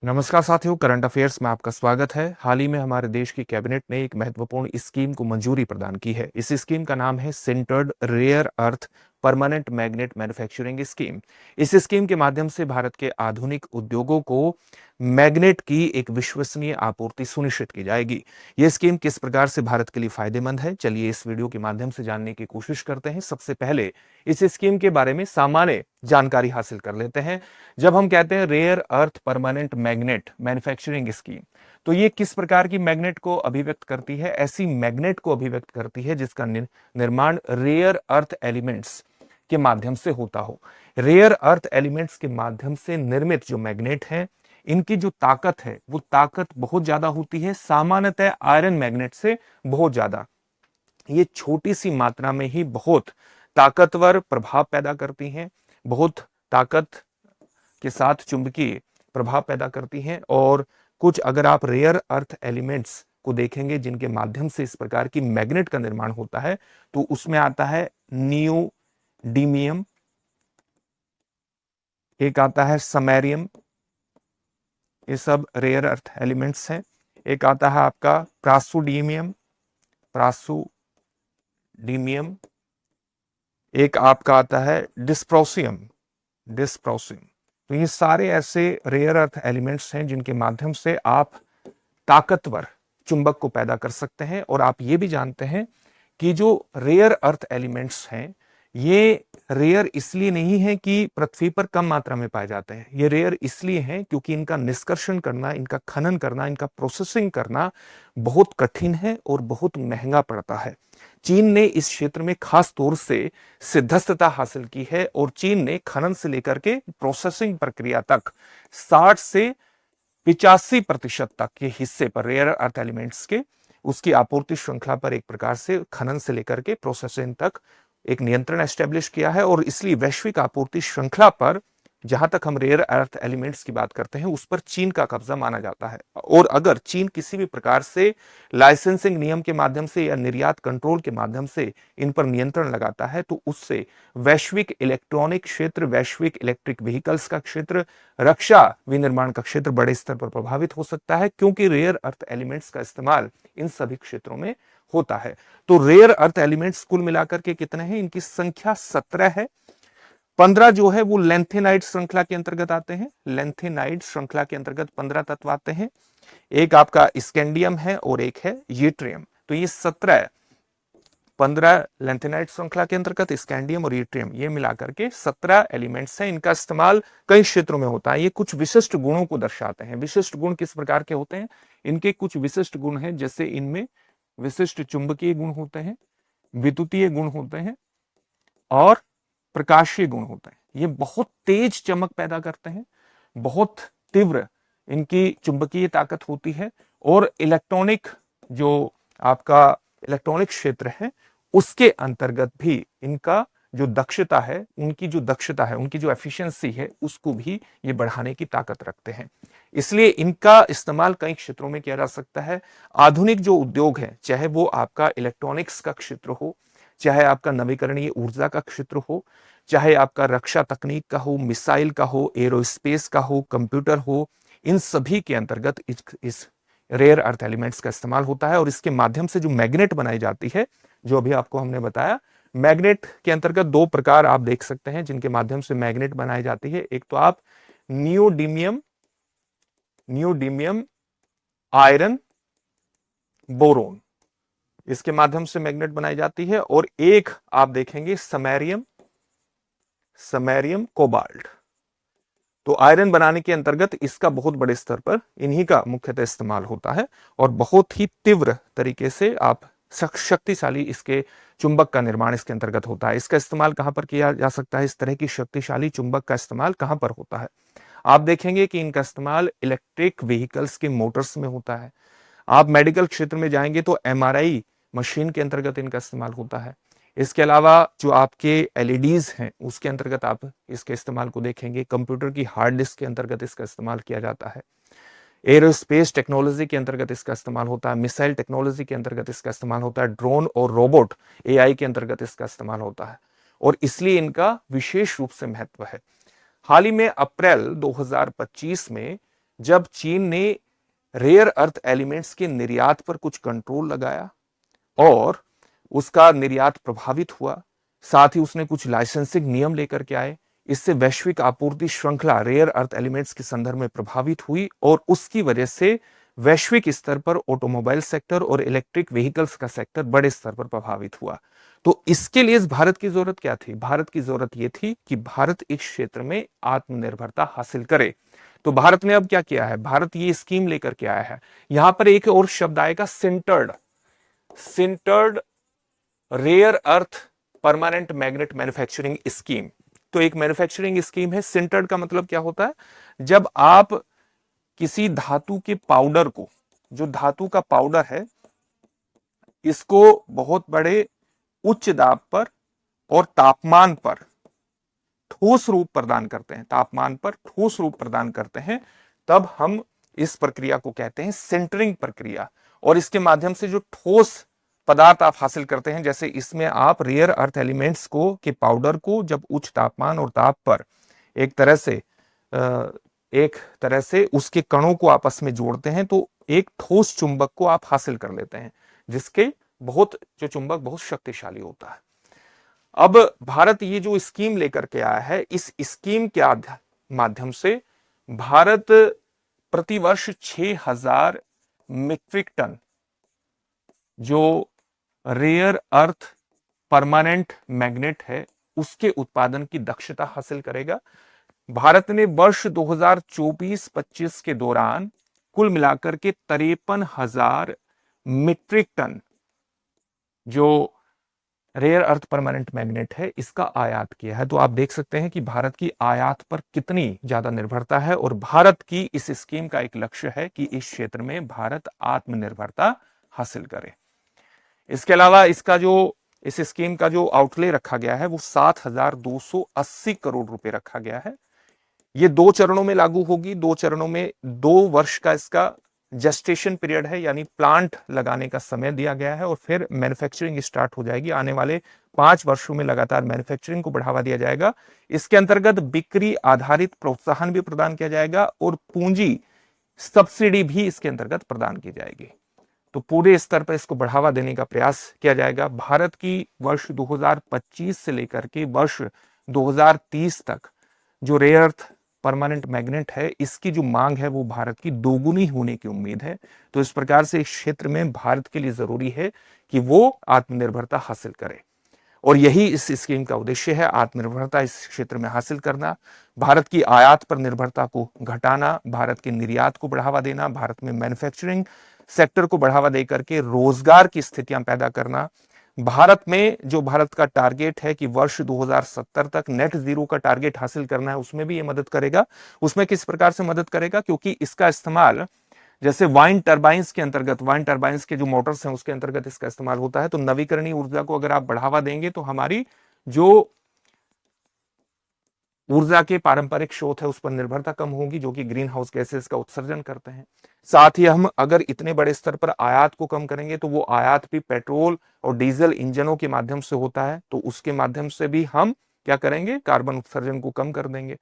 नमस्कार साथियों, current affairs में आपका स्वागत है। हाल ही में हमारे देश की कैबिनेट ने एक महत्वपूर्ण स्कीम को मंजूरी प्रदान की है। इस स्कीम का नाम है sintered rare earth permanent magnet manufacturing scheme. इस स्कीम के माध्यम से भारत के आधुनिक उद्योगों को मैग्नेट की एक विश्वसनीय आपूर्ति सुनिश्चित की जाएगी। यह स्कीम किस प्रकार से भारत के लिए फायदेमंद है, चलिए इस वीडियो के माध्यम से जानने की कोशिश करते हैं। सबसे पहले इस स्कीम के बारे में सामान्य जानकारी हासिल कर लेते हैं। जब हम कहते हैं rare earth permanent magnet manufacturing scheme, तो ये किस प्रकार की मैग्नेट को अभिव्यक्त करती है? ऐसी मैग्नेट को अभिव्यक्त करती है जिसका निर्माण रेयर अर्थ एलिमेंट्स के माध्यम से होता हो। रेयर अर्थ एलिमेंट्स के माध्यम से निर्मित जो मैग्नेट हैं, इनकी जो ताकत है वो ताकत बहुत ज्यादा होती है, सामान्यतः आयरन मैग्नेट से बहुत ज्यादा। ये छोटी सी मात्रा में ही बहुत ताकतवर प्रभाव पैदा करती हैं, बहुत ताकत के साथ चुंबकीय प्रभाव पैदा करती हैं। और कुछ अगर आप रेयर अर्थ एलिमेंट्स को देखेंगे जिनके माध्यम से इस प्रकार की मैग्नेट का निर्माण होता है, तो उसमें आता है नियोडीमियम, एक आता है समैरियम, ये सब रेयर अर्थ एलिमेंट्स हैं। एक आता है आपका प्रासुडीमियम, प्रासुडीमियम, एक आपका आता है डिस्प्रोसियम, डिस्प्रोसियम। तो ये सारे ऐसे रेयर अर्थ एलिमेंट्स हैं जिनके माध्यम से आप ताकतवर चुंबक को पैदा कर सकते हैं। और आप ये भी जानते हैं कि जो रेयर अर्थ एलिमेंट्स हैं, ये रेयर इसलिए नहीं है कि पृथ्वी पर कम मात्रा में पाए जाते हैं। ये रेयर इसलिए हैं क्योंकि इनका निष्कर्षण करना, इनका खनन करना, इनका प्रोसेसिंग करना बहुत कठिन है और बहुत महंगा पड़ता है। चीन ने इस क्षेत्र में खास तौर से सिद्धस्तता हासिल की है और चीन ने खनन से लेकर के प्रोसेसिंग प्रक्रिया तक 60 से 85% तक के हिस्से पर रेयर अर्थ एलिमेंट्स के उसकी आपूर्ति श्रृंखला पर एक प्रकार से खनन से लेकर के प्रोसेसिंग तक एक नियंत्रण एस्टेब्लिश किया है। और इसलिए वैश्विक आपूर्ति श्रृंखला पर जहां तक हम रेयर अर्थ एलिमेंट्स की बात करते हैं, उस पर चीन का कब्जा माना जाता है। और अगर चीन किसी भी प्रकार से लाइसेंसिंग नियम के माध्यम से या निर्यात कंट्रोल के माध्यम से इन पर नियंत्रण लगाता है, तो उससे वैश्विक इलेक्ट्रॉनिक क्षेत्र, वैश्विक इलेक्ट्रिक व्हीकल्स का क्षेत्र, रक्षा विनिर्माण का क्षेत्र बड़े स्तर पर प्रभावित हो सकता है, क्योंकि रेयर अर्थ एलिमेंट्स का इस्तेमाल इन सभी क्षेत्रों में होता है। तो रेयर अर्थ एलिमेंट्स कुल मिलाकर के कितने हैं? इनकी संख्या 17 है। 15 जो है वो लेंथेनाइड श्रृंखला के अंतर्गत आते हैं। लेंथेनाइड श्रृंखला के अंतर्गत 15 तत्व आते हैं। एक आपका स्कैंडियम है और एक है यूट्रियम। तो ये 15 लेंथेनाइड श्रृंखला के अंतर्गत स्कैंडियम और यूट्रियम, ये मिलाकर के 17 एलिमेंट्स हैं। इनका इस्तेमाल कई क्षेत्रों में होता है। ये कुछ विशिष्ट गुणों को दर्शाते हैं। विशिष्ट गुण किस प्रकार के होते हैं? इनके कुछ विशिष्ट गुण हैं, जैसे इनमें विशिष्ट चुंबकीय गुण होते हैं, विद्युतीय गुण होते हैं और प्रकाशीय गुण होते हैं। ये बहुत तेज चमक पैदा करते हैं, बहुत तीव्र इनकी चुंबकीय ताकत होती है। और इलेक्ट्रॉनिक जो आपका इलेक्ट्रॉनिक क्षेत्र है, उसके अंतर्गत भी इनका जो दक्षता है, उनकी जो एफिशिएंसी है, उसको भी ये बढ़ाने की ताकत रखते हैं। इसलिए इनका इस्तेमाल कई क्षेत्रों में किया जा सकता है। आधुनिक जो उद्योग है, चाहे वो आपका इलेक्ट्रॉनिक्स का क्षेत्र हो, चाहे आपका नवीकरणीय ऊर्जा का क्षेत्र हो, चाहे आपका रक्षा तकनीक का हो, मिसाइल का हो, एरोस्पेस का हो, कंप्यूटर हो, इन सभी के अंतर्गत इस रेयर अर्थ एलिमेंट्स का इस्तेमाल होता है। और इसके माध्यम से जो मैग्नेट बनाई जाती है, जो अभी आपको हमने बताया, मैग्नेट के अंतर्गत दो प्रकार आप देख सकते हैं जिनके माध्यम से मैग्नेट बनाई जाती है। एक तो आप नियोडीमियम आयरन बोरोन, इसके माध्यम से मैग्नेट बनाई जाती है। और एक आप देखेंगे समैरियम कोबाल्ट। तो आयरन बनाने के अंतर्गत इसका बहुत बड़े स्तर पर इन्हीं का मुख्यतः इस्तेमाल होता है और बहुत ही तीव्र तरीके से आप शक्तिशाली इसके चुंबक का निर्माण इसके अंतर्गत होता है। इसका इस्तेमाल कहां पर किया जा सकता है? इस तरह की शक्तिशाली चुंबक का इस्तेमाल कहां पर होता है? आप देखेंगे कि इनका इस्तेमाल इलेक्ट्रिक व्हीकल्स के मोटर्स में होता है। आप मेडिकल क्षेत्र में जाएंगे तो एमआरआई मशीन के अंतर्गत इनका इस्तेमाल होता है। इसके अलावा जो आपके एलईडीज हैं, उसके अंतर्गत आप इसके इस्तेमाल को देखेंगे। कंप्यूटर की हार्ड डिस्क के अंतर्गत इसका इस्तेमाल किया जाता है। एरोस्पेस टेक्नोलॉजी के अंतर्गत इसका इस्तेमाल होता है। मिसाइल टेक्नोलॉजी के अंतर्गत इसका इस्तेमाल होता है। ड्रोन और रोबोट एआई के अंतर्गत इसका इस्तेमाल होता है और इसलिए इनका विशेष रूप से महत्व है। हाल ही में अप्रैल 2025 में जब चीन ने रेयर अर्थ एलिमेंट्स के निर्यात पर कुछ कंट्रोल लगाया और उसका निर्यात प्रभावित हुआ, साथ ही उसने कुछ लाइसेंसिंग नियम लेकर के आए। इससे वैश्विक आपूर्ति श्रृंखला रेयर अर्थ एलिमेंट्स के संदर्भ में प्रभावित हुई और उसकी वजह से वैश्विक स्तर पर ऑटोमोबाइल सेक्टर और इलेक्ट्रिक व्हीकल्स का सेक्टर बड़े स्तर पर प्रभावित हुआ। तो इसके लिए इस भारत की जरूरत क्या थी? भारत की जरूरत यह थी कि भारत इस क्षेत्र में आत्मनिर्भरता हासिल करे। तो भारत ने अब क्या किया है? भारत ये स्कीम लेकर के आया है। यहां पर एक और शब्द आएगा, sintered. Sintered rare earth permanent magnet manufacturing scheme. तो एक मैन्युफैक्चरिंग स्कीम है। सिंटर्ड का मतलब क्या होता है? जब आप किसी धातु के पाउडर को, जो धातु का पाउडर है, इसको बहुत बड़े उच्च दाब पर और तापमान पर ठोस रूप प्रदान करते हैं, तापमान पर ठोस रूप प्रदान करते हैं, तब हम इस प्रक्रिया को कहते हैं सिंटरिंग प्रक्रिया। और इसके माध्यम से जो ठोस पदार्थ आप हासिल करते हैं, जैसे इसमें आप रेयर अर्थ एलिमेंट्स को के पाउडर को जब उच्च तापमान और ताप पर एक तरह से उसके कणों को आपस में जोड़ते हैं, तो एक ठोस चुंबक को आप हासिल कर लेते हैं, जिसके जो चुंबक बहुत शक्तिशाली होता है। अब भारत ये जो स्कीम लेकर के आया है, इस स्कीम के माध्यम से भारत प्रतिवर्ष 6000 मीट्रिक टन जो रेयर अर्थ परमानेंट मैग्नेट है, उसके उत्पादन की दक्षता हासिल करेगा। भारत ने वर्ष 2024-25 के दौरान कुल मिलाकर के 53,000 मीट्रिक टन जो रेयर अर्थ परमानेंट मैग्नेट है, इसका आयात किया है। तो आप देख सकते हैं कि भारत की आयात पर कितनी ज्यादा निर्भरता है, और भारत की इस स्कीम का एक लक्ष्य है कि इस क्षेत्र में भारत आत्मनिर्भरता हासिल करे। इसके अलावा इस स्कीम का जो आउटले रखा गया है वो 7,280 करोड़ रुपए रखा गया है। ये 2 चरणों में लागू होगी। 2 चरणों में 2 वर्ष का इसका जेस्टेशन पीरियड है, यानी प्लांट लगाने का समय दिया गया है, और फिर मैन्युफैक्चरिंग स्टार्ट हो जाएगी। आने वाले 5 वर्षों में लगातार मैन्युफैक्चरिंग को बढ़ावा दिया जाएगा। इसके अंतर्गत बिक्री आधारित प्रोत्साहन भी प्रदान किया जाएगा और पूंजी सब्सिडी भी इसके अंतर्गत प्रदान की जाएगी। तो पूरे स्तर पर इसको बढ़ावा देने का प्रयास किया जाएगा। भारत की वर्ष 2025 से लेकर के वर्ष 2030 तक जो रेयर अर्थ परमानेंट मैग्नेट है, इसकी जो मांग है वो भारत की दोगुनी होने की उम्मीद है। तो इस प्रकार से इस क्षेत्र में भारत के लिए जरूरी है कि वो आत्मनिर्भरता हासिल करे, और यही इस स्कीम का उद्देश्य है, आत्मनिर्भरता इस क्षेत्र में हासिल करना, भारत की आयात पर निर्भरता को घटाना, भारत के निर्यात को बढ़ावा देना, भारत में मैन्युफैक्चरिंग सेक्टर को बढ़ावा देकर के रोजगार की स्थितियां पैदा करना। भारत में जो भारत का टारगेट है कि वर्ष 2070 तक नेट जीरो का टारगेट हासिल करना है, उसमें भी ये मदद करेगा। उसमें किस प्रकार से मदद करेगा? क्योंकि इसका इस्तेमाल जैसे वाइन टरबाइंस के अंतर्गत, वाइन टरबाइंस के जो मोटर्स हैं उसके अंतर्गत इसका इस्तेमाल होता है। तो नवीकरणीय ऊर्जा को अगर आप बढ़ावा देंगे तो हमारी जो ऊर्जा के पारंपरिक स्रोत है उस पर निर्भरता कम होगी, जो कि ग्रीन हाउस गैसेस का उत्सर्जन करते हैं। साथ ही हम अगर इतने बड़े स्तर पर आयात को कम करेंगे तो वो आयात भी पेट्रोल और डीजल इंजनों के माध्यम से होता है, तो उसके माध्यम से भी हम क्या करेंगे? कार्बन उत्सर्जन को कम कर देंगे।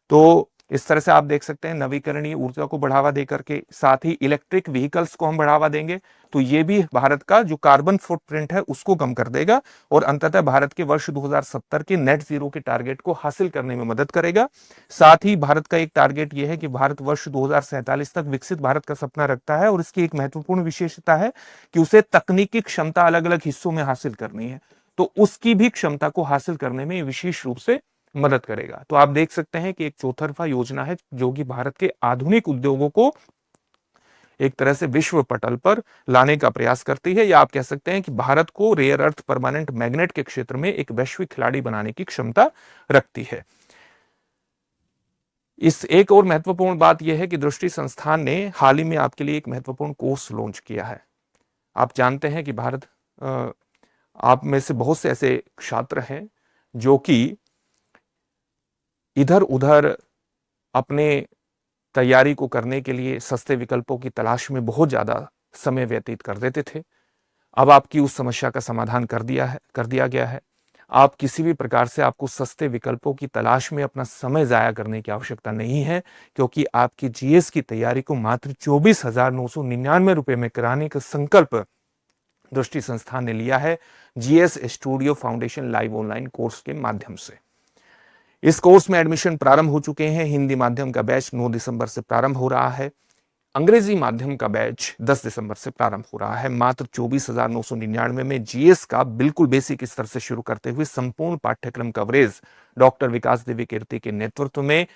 तो इस तरह से आप देख सकते हैं नवीकरणीय ऊर्जा को बढ़ावा देकर के, साथ ही इलेक्ट्रिक व्हीकल्स को हम बढ़ावा देंगे, तो ये भी भारत का जो कार्बन फुटप्रिंट है उसको कम कर देगा, और अंततः भारत के वर्ष 2070 के नेट जीरो के टारगेट को हासिल करने में मदद करेगा। साथ ही भारत का एक टारगेट यह है कि भारत वर्ष 2047 तक विकसित भारत का सपना रखता है, और इसकी एक महत्वपूर्ण विशेषता है कि उसे तकनीकी क्षमता अलग अलग हिस्सों में हासिल करनी है, तो उसकी भी क्षमता को हासिल करने में विशेष रूप से मदद करेगा। तो आप देख सकते हैं कि एक चौतरफा योजना है जो कि भारत के आधुनिक उद्योगों को एक तरह से विश्व पटल पर लाने का प्रयास करती है, या आप कह सकते हैं कि भारत को रेयर अर्थ परमानेंट मैग्नेट के क्षेत्र में एक वैश्विक खिलाड़ी बनाने की क्षमता रखती है। इस एक और महत्वपूर्ण बात यह है कि दृष्टि संस्थान ने हाल ही में आपके लिए एक महत्वपूर्ण कोर्स लॉन्च किया है। आप जानते हैं कि आप में से बहुत से ऐसे छात्र हैं जो कि इधर उधर अपने तैयारी को करने के लिए सस्ते विकल्पों की तलाश में बहुत ज्यादा समय व्यतीत कर देते थे। अब आपकी उस समस्या का समाधान कर दिया गया है। आप किसी भी प्रकार से आपको सस्ते विकल्पों की तलाश में अपना समय जाया करने की आवश्यकता नहीं है, क्योंकि आपकी जीएस की तैयारी को मात्र 24,999 रुपए में कराने का संकल्प दृष्टि संस्थान ने लिया है GS studio foundation live online course के माध्यम से। इस कोर्स में एडमिशन प्रारंभ हो चुके हैं। हिंदी माध्यम का बैच 9 दिसंबर से प्रारंभ हो रहा है। अंग्रेजी माध्यम का बैच 10 दिसंबर से प्रारंभ हो रहा है। मात्र 24,999 में जीएस का बिल्कुल बेसिक स्तर से शुरू करते हुए संपूर्ण पाठ्यक्रम कवरेज डॉक्टर विकास देवी कीर्ति के नेतृत्व में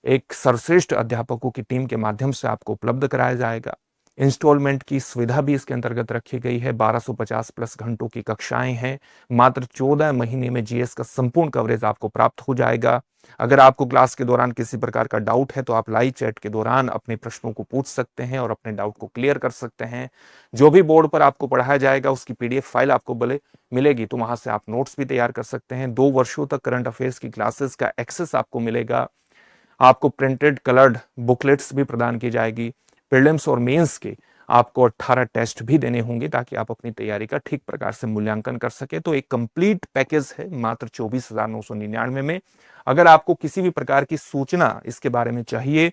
एक सर्वश्रेष्ठ अध्यापकों की टीम के माध्यम से आपको उपलब्ध कराया जाएगा। इंस्टॉलमेंट की सुविधा भी इसके अंतर्गत रखी गई है। 1250 प्लस घंटों की कक्षाएं हैं। मात्र 14 महीने में जीएस का संपूर्ण कवरेज आपको प्राप्त हो जाएगा। अगर आपको क्लास के दौरान किसी प्रकार का डाउट है तो आप लाइव चैट के दौरान अपने प्रश्नों को पूछ सकते हैं और अपने डाउट को क्लियर कर सकते हैं। जो भी बोर्ड पर आपको पढ़ाया जाएगा उसकी पीडीएफ फाइल आपको मिलेगी, तो वहां से आप नोट्स भी तैयार कर सकते हैं। 2 वर्षों तक करंट अफेयर्स की क्लासेस का एक्सेस आपको मिलेगा। आपको प्रिंटेड कलर्ड बुकलेट्स भी प्रदान की जाएगी। प्रीलिम्स और मेंस के आपको 18 टेस्ट भी देने होंगे ताकि आप अपनी तैयारी का ठीक प्रकार से मूल्यांकन कर सके। तो एक कंप्लीट पैकेज है मात्र 24,999 में। अगर आपको किसी भी प्रकार की सूचना इसके बारे में चाहिए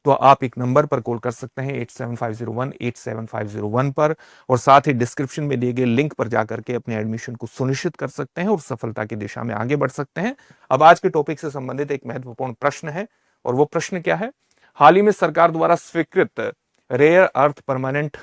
तो आप एक नंबर पर कॉल कर सकते हैं 8750187501 पर, और साथ ही डिस्क्रिप्शन में दिए गए लिंक पर जाकर के अपने एडमिशन को सुनिश्चित कर सकते हैं और सफलता की दिशा में आगे बढ़ सकते हैं। अब आज के टॉपिक से संबंधित एक महत्वपूर्ण प्रश्न है, और वो प्रश्न क्या है? हाल ही में सरकार द्वारा स्वीकृत rare earth permanent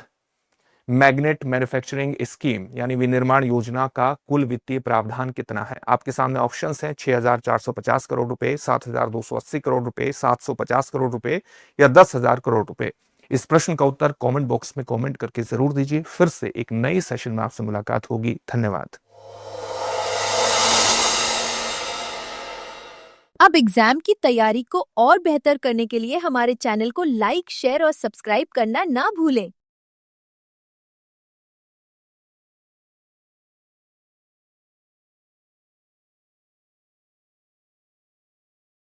magnet manufacturing scheme यानी विनिर्माण योजना का कुल वित्तीय प्रावधान कितना है? आपके सामने ऑप्शंस हैं 6,450 करोड़ रुपए, 7,280 करोड़ रुपए, 750 करोड़ रुपए या 10,000 करोड़ रुपए। इस प्रश्न का उत्तर कमेंट बॉक्स में कमेंट करके जरूर दीजिए। फिर से एक नई सेशन में आपसे मुलाकात होगी। धन्यवाद। अब एग्जाम की तैयारी को और बेहतर करने के लिए हमारे चैनल को लाइक, शेयर और सब्सक्राइब करना ना भूलें।